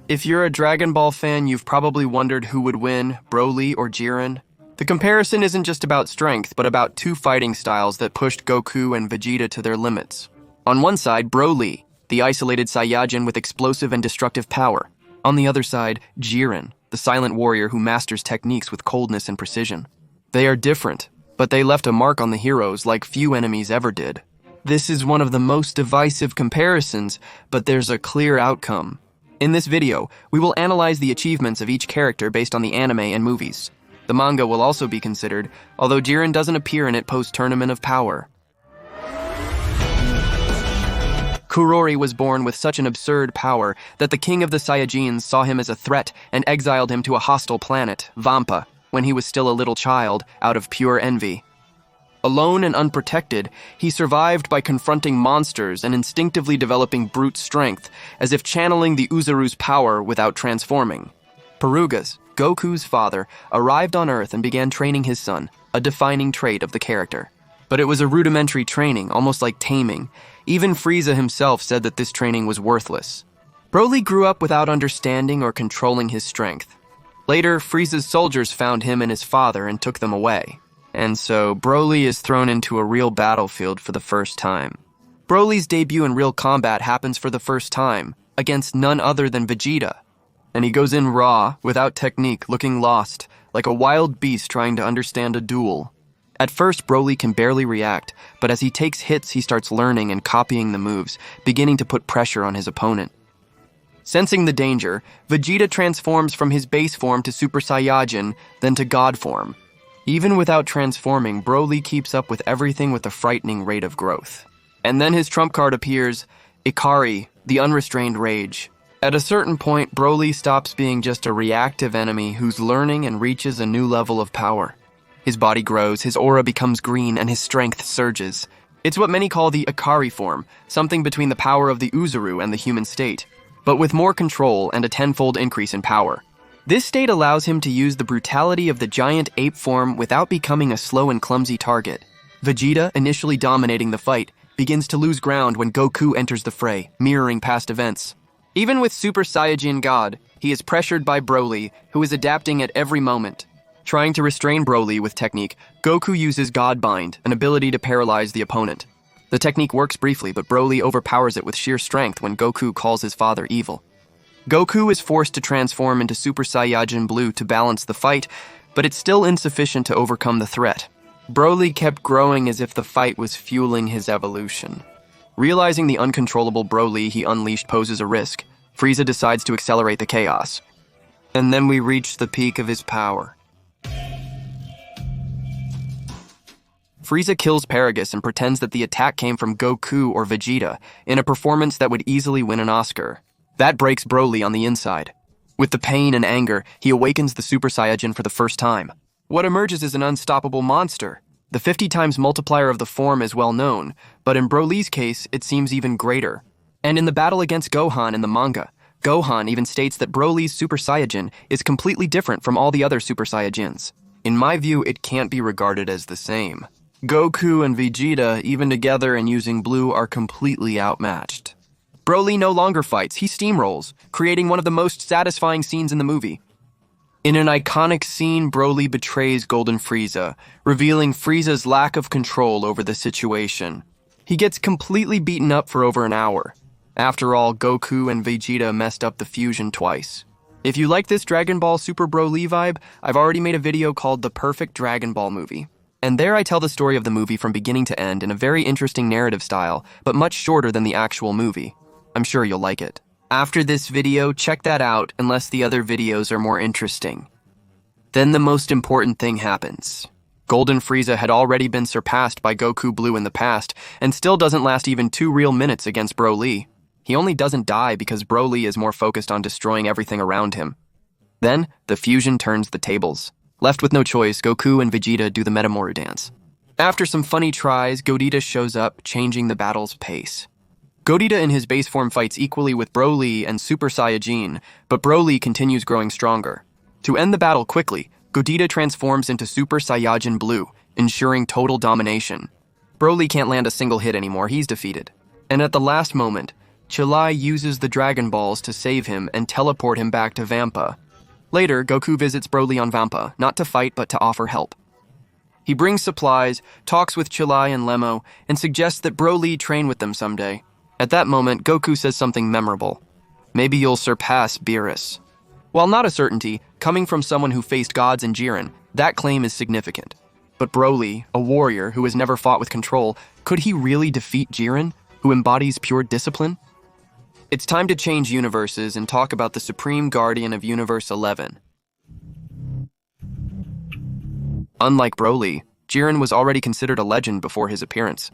If you're a Dragon Ball fan, you've probably wondered who would win, Broly or Jiren. The comparison isn't just about strength, but about two fighting styles that pushed Goku and Vegeta to their limits. On one side, Broly, the isolated Saiyajin with explosive and destructive power. On the other side, Jiren, the silent warrior who masters techniques with coldness and precision. They are different, but they left a mark on the heroes like few enemies ever did. This is one of the most divisive comparisons, but there's a clear outcome. In this video, we will analyze the achievements of each character based on the anime and movies. The manga will also be considered, although Jiren doesn't appear in it post-Tournament of Power. Kurori was born with such an absurd power that the king of the Saiyajins saw him as a threat and exiled him to a hostile planet, Vampa, when he was still a little child, out of pure envy. Alone and unprotected, he survived by confronting monsters and instinctively developing brute strength, as if channeling the Uzuru's power without transforming. Perugas, Goku's father, arrived on Earth and began training his son, a defining trait of the character. But it was a rudimentary training, almost like taming. Even Frieza himself said that this training was worthless. Broly grew up without understanding or controlling his strength. Later, Frieza's soldiers found him and his father and took them away. And so, Broly is thrown into a real battlefield for the first time. Broly's debut in real combat happens for the first time, against none other than Vegeta. And he goes in raw, without technique, looking lost, like a wild beast trying to understand a duel. At first, Broly can barely react, but as he takes hits, he starts learning and copying the moves, beginning to put pressure on his opponent. Sensing the danger, Vegeta transforms from his base form to Super Saiyajin, then to God form. Even without transforming, Broly keeps up with everything with a frightening rate of growth. And then his trump card appears, Ikari, the unrestrained rage. At a certain point, Broly stops being just a reactive enemy who's learning and reaches a new level of power. His body grows, his aura becomes green, and his strength surges. It's what many call the Ikari form, something between the power of the Uzuru and the human state, but with more control and a tenfold increase in power. This state allows him to use the brutality of the giant ape form without becoming a slow and clumsy target. Vegeta, initially dominating the fight, begins to lose ground when Goku enters the fray, mirroring past events. Even with Super Saiyajin God, he is pressured by Broly, who is adapting at every moment. Trying to restrain Broly with technique, Goku uses God Bind, an ability to paralyze the opponent. The technique works briefly, but Broly overpowers it with sheer strength when Goku calls his father evil. Goku is forced to transform into Super Saiyajin Blue to balance the fight, but it's still insufficient to overcome the threat. Broly kept growing as if the fight was fueling his evolution. Realizing the uncontrollable Broly he unleashed poses a risk, Frieza decides to accelerate the chaos. And then we reach the peak of his power. Frieza kills Paragus and pretends that the attack came from Goku or Vegeta, in a performance that would easily win an Oscar. That breaks Broly on the inside. With the pain and anger, he awakens the Super Saiyajin for the first time. What emerges is an unstoppable monster. The 50 times multiplier of the form is well known, but in Broly's case, it seems even greater. And in the battle against Gohan in the manga, Gohan even states that Broly's Super Saiyajin is completely different from all the other Super Saiyajins. In my view, it can't be regarded as the same. Goku and Vegeta, even together and using blue, are completely outmatched. Broly no longer fights, he steamrolls, creating one of the most satisfying scenes in the movie. In an iconic scene, Broly betrays Golden Frieza, revealing Frieza's lack of control over the situation. He gets completely beaten up for over an hour. After all, Goku and Vegeta messed up the fusion twice. If you like this Dragon Ball Super Broly vibe, I've already made a video called The Perfect Dragon Ball Movie. And there I tell the story of the movie from beginning to end in a very interesting narrative style, but much shorter than the actual movie. I'm sure you'll like it. After this video, check that out unless the other videos are more interesting. Then the most important thing happens. Golden Frieza had already been surpassed by Goku Blue in the past, and still doesn't last even 2 real minutes against Broly. He only doesn't die because Broly is more focused on destroying everything around him. Then, the fusion turns the tables. Left with no choice, Goku and Vegeta do the Metamoru dance. After some funny tries, Godita shows up, changing the battle's pace. Godita in his base form fights equally with Broly and Super Saiyajin, but Broly continues growing stronger. To end the battle quickly, Godita transforms into Super Saiyajin Blue, ensuring total domination. Broly can't land a single hit anymore, he's defeated. And at the last moment, Chilai uses the Dragon Balls to save him and teleport him back to Vampa. Later, Goku visits Broly on Vampa, not to fight but to offer help. He brings supplies, talks with Chilai and Lemo, and suggests that Broly train with them someday. At that moment, Goku says something memorable. Maybe you'll surpass Beerus. While not a certainty, coming from someone who faced gods in Jiren, that claim is significant. But Broly, a warrior who has never fought with control, could he really defeat Jiren, who embodies pure discipline? It's time to change universes and talk about the Supreme Guardian of Universe 11. Unlike Broly, Jiren was already considered a legend before his appearance.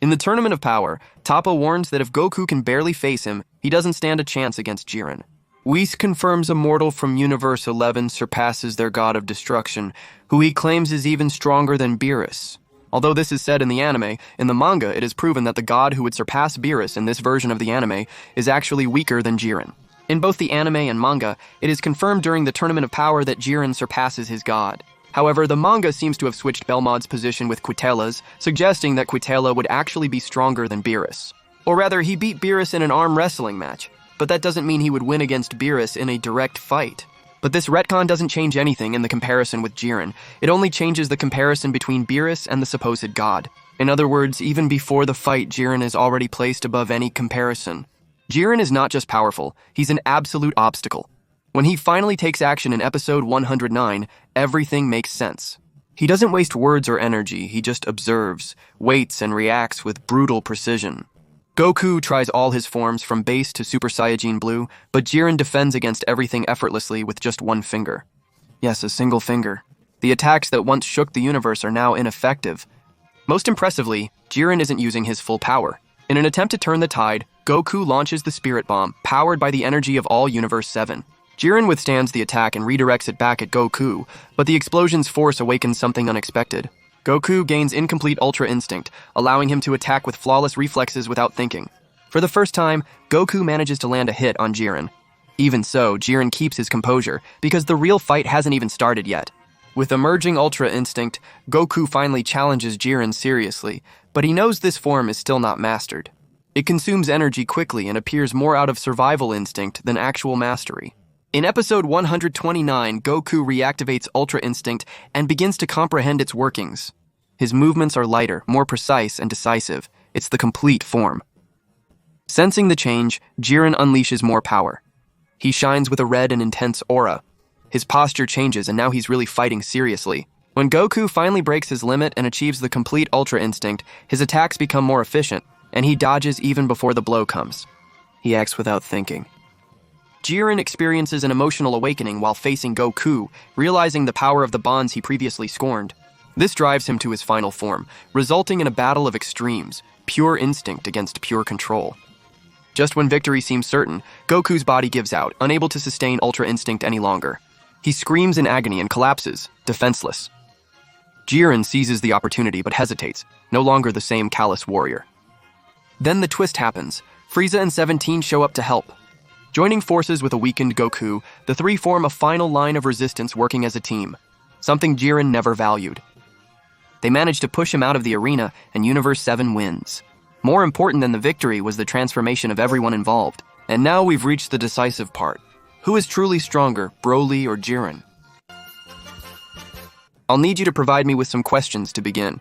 In the Tournament of Power, Toppa warns that if Goku can barely face him, he doesn't stand a chance against Jiren. Whis confirms a mortal from Universe 11 surpasses their god of destruction, who he claims is even stronger than Beerus. Although this is said in the anime, in the manga it is proven that the god who would surpass Beerus in this version of the anime is actually weaker than Jiren. In both the anime and manga, it is confirmed during the Tournament of Power that Jiren surpasses his god. However, the manga seems to have switched Belmont's position with Quitela's, suggesting that Quitela would actually be stronger than Beerus. Or rather, he beat Beerus in an arm wrestling match, but that doesn't mean he would win against Beerus in a direct fight. But this retcon doesn't change anything in the comparison with Jiren. It only changes the comparison between Beerus and the supposed god. In other words, even before the fight, Jiren is already placed above any comparison. Jiren is not just powerful, he's an absolute obstacle. When he finally takes action in episode 109, everything makes sense. He doesn't waste words or energy, he just observes, waits, and reacts with brutal precision. Goku tries all his forms from base to Super Saiyajin Blue, but Jiren defends against everything effortlessly with just one finger. Yes, a single finger. The attacks that once shook the universe are now ineffective. Most impressively, Jiren isn't using his full power. In an attempt to turn the tide, Goku launches the Spirit Bomb, powered by the energy of all Universe 7. Jiren withstands the attack and redirects it back at Goku, but the explosion's force awakens something unexpected. Goku gains incomplete Ultra Instinct, allowing him to attack with flawless reflexes without thinking. For the first time, Goku manages to land a hit on Jiren. Even so, Jiren keeps his composure, because the real fight hasn't even started yet. With emerging Ultra Instinct, Goku finally challenges Jiren seriously, but he knows this form is still not mastered. It consumes energy quickly and appears more out of survival instinct than actual mastery. In episode 129, Goku reactivates Ultra Instinct and begins to comprehend its workings. His movements are lighter, more precise, and decisive. It's the complete form. Sensing the change, Jiren unleashes more power. He shines with a red and intense aura. His posture changes and now he's really fighting seriously. When Goku finally breaks his limit and achieves the complete Ultra Instinct, his attacks become more efficient, and he dodges even before the blow comes. He acts without thinking. Jiren experiences an emotional awakening while facing Goku, realizing the power of the bonds he previously scorned. This drives him to his final form, resulting in a battle of extremes, pure instinct against pure control. Just when victory seems certain, Goku's body gives out, unable to sustain Ultra Instinct any longer. He screams in agony and collapses, defenseless. Jiren seizes the opportunity but hesitates, no longer the same callous warrior. Then the twist happens. Frieza and 17 show up to help. Joining forces with a weakened Goku, the three form a final line of resistance working as a team, something Jiren never valued. They manage to push him out of the arena, and Universe 7 wins. More important than the victory was the transformation of everyone involved. And now we've reached the decisive part. Who is truly stronger, Broly or Jiren? I'll need you to provide me with some questions to begin.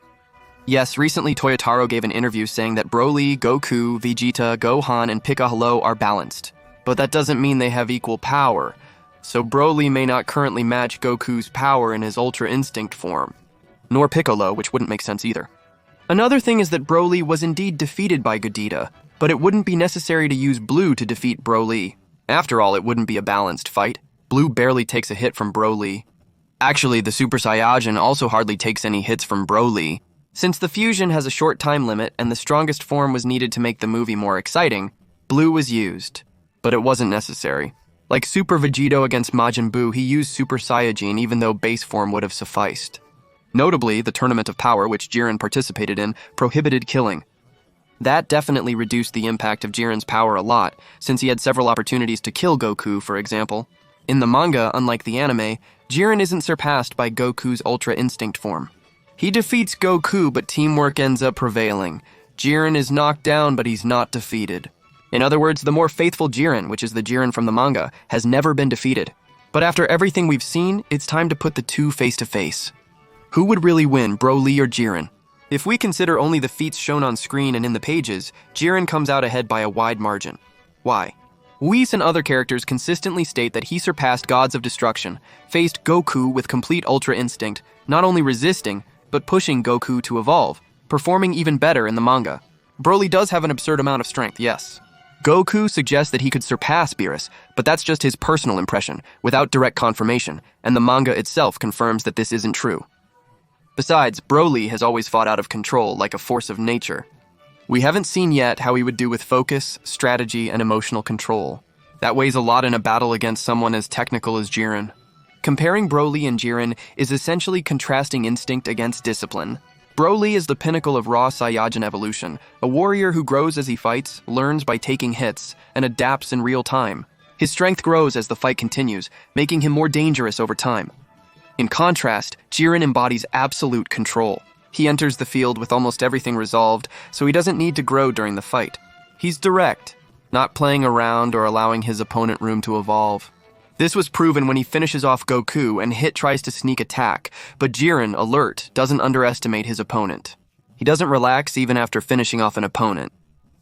Yes, recently Toyotaro gave an interview saying that Broly, Goku, Vegeta, Gohan, and Piccolo are balanced. But that doesn't mean they have equal power, so Broly may not currently match Goku's power in his Ultra Instinct form, nor Piccolo, which wouldn't make sense either. Another thing is that Broly was indeed defeated by Gogeta, but it wouldn't be necessary to use Blue to defeat Broly. After all, it wouldn't be a balanced fight. Blue barely takes a hit from Broly. Actually, the Super Saiyajin also hardly takes any hits from Broly. Since the fusion has a short time limit and the strongest form was needed to make the movie more exciting, Blue was used. But it wasn't necessary. Like Super Vegito against Majin Buu, he used Super Saiyajin even though base form would have sufficed. Notably, the Tournament of Power, which Jiren participated in, prohibited killing. That definitely reduced the impact of Jiren's power a lot, since he had several opportunities to kill Goku, for example. In the manga, unlike the anime, Jiren isn't surpassed by Goku's Ultra Instinct form. He defeats Goku, but teamwork ends up prevailing. Jiren is knocked down, but he's not defeated. In other words, the more faithful Jiren, which is the Jiren from the manga, has never been defeated. But after everything we've seen, it's time to put the two face to face. Who would really win, Broly or Jiren? If we consider only the feats shown on screen and in the pages, Jiren comes out ahead by a wide margin. Why? Whis and other characters consistently state that he surpassed gods of destruction, faced Goku with complete Ultra Instinct, not only resisting, but pushing Goku to evolve, performing even better in the manga. Broly does have an absurd amount of strength, yes. Goku suggests that he could surpass Beerus, but that's just his personal impression, without direct confirmation, and the manga itself confirms that this isn't true. Besides, Broly has always fought out of control, like a force of nature. We haven't seen yet how he would do with focus, strategy, and emotional control. That weighs a lot in a battle against someone as technical as Jiren. Comparing Broly and Jiren is essentially contrasting instinct against discipline. Broly is the pinnacle of raw Saiyajin evolution, a warrior who grows as he fights, learns by taking hits, and adapts in real time. His strength grows as the fight continues, making him more dangerous over time. In contrast, Jiren embodies absolute control. He enters the field with almost everything resolved, so he doesn't need to grow during the fight. He's direct, not playing around or allowing his opponent room to evolve. This was proven when he finishes off Goku and Hit tries to sneak attack, but Jiren, alert, doesn't underestimate his opponent. He doesn't relax even after finishing off an opponent.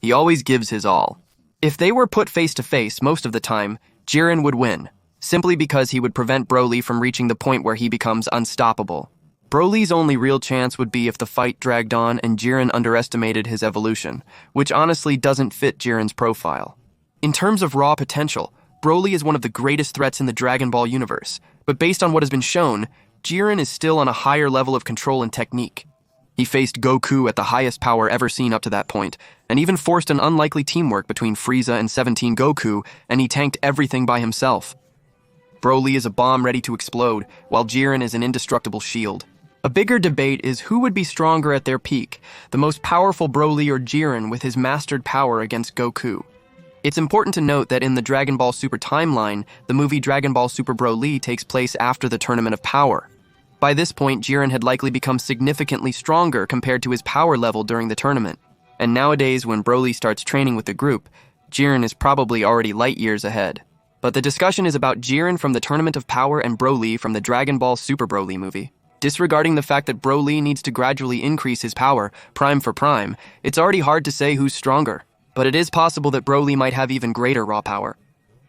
He always gives his all. If they were put face to face most of the time, Jiren would win, simply because he would prevent Broly from reaching the point where he becomes unstoppable. Broly's only real chance would be if the fight dragged on and Jiren underestimated his evolution, which honestly doesn't fit Jiren's profile. In terms of raw potential, Broly is one of the greatest threats in the Dragon Ball universe, but based on what has been shown, Jiren is still on a higher level of control and technique. He faced Goku at the highest power ever seen up to that point, and even forced an unlikely teamwork between Frieza and 17 Goku, and he tanked everything by himself. Broly is a bomb ready to explode, while Jiren is an indestructible shield. A bigger debate is who would be stronger at their peak, the most powerful Broly or Jiren with his mastered power against Goku. It's important to note that in the Dragon Ball Super timeline, the movie Dragon Ball Super Broly takes place after the Tournament of Power. By this point, Jiren had likely become significantly stronger compared to his power level during the tournament. And nowadays, when Broly starts training with the group, Jiren is probably already light years ahead. But the discussion is about Jiren from the Tournament of Power and Broly from the Dragon Ball Super Broly movie. Disregarding the fact that Broly needs to gradually increase his power, prime for prime, it's already hard to say who's stronger. But it is possible that Broly might have even greater raw power.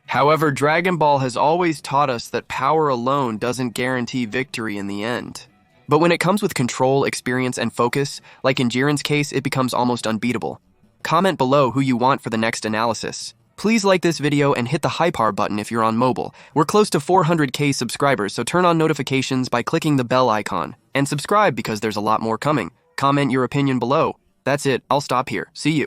However, Dragon Ball has always taught us that power alone doesn't guarantee victory in the end. But when it comes with control, experience, and focus, like in Jiren's case, it becomes almost unbeatable. Comment below who you want for the next analysis. Please like this video and hit the hype button if you're on mobile. We're close to 400k subscribers, so turn on notifications by clicking the bell icon. And subscribe because there's a lot more coming. Comment your opinion below. That's it, I'll stop here. See you.